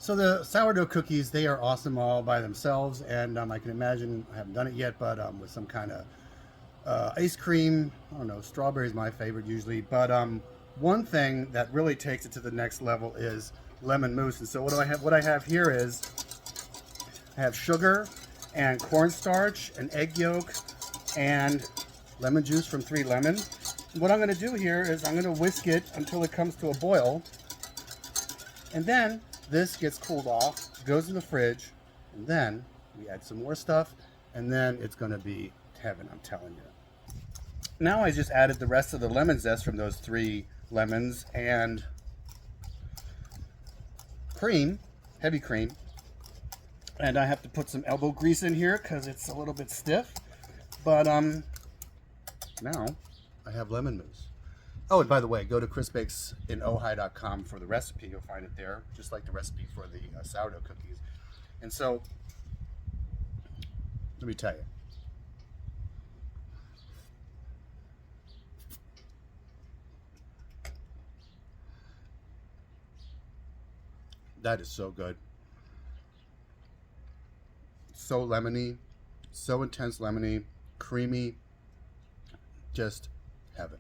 So the sourdough cookies, they are awesome all by themselves, and I can imagine, I haven't done it yet, but with some kind of ice cream. I don't know, strawberry is my favorite usually, but one thing that really takes it to the next level is lemon mousse. And so what do I have? What I have here is I have sugar and cornstarch, an egg yolk, and lemon juice from 3 lemon. What I'm going to do here is I'm going to whisk it until it comes to a boil, and then this gets cooled off, goes in the fridge, and then we add some more stuff, and then it's going to be heaven, I'm telling you. Now I just added the rest of the lemon zest from those 3 lemons and cream, heavy cream, and I have to put some elbow grease in here because it's a little bit stiff, but now I have lemon mousse. Oh, and by the way, go to chrisbakesinohai.com for the recipe. You'll find it there, just like the recipe for the sourdough cookies. And so, let me tell you. That is so good. So lemony, so intense lemony, creamy, just heaven.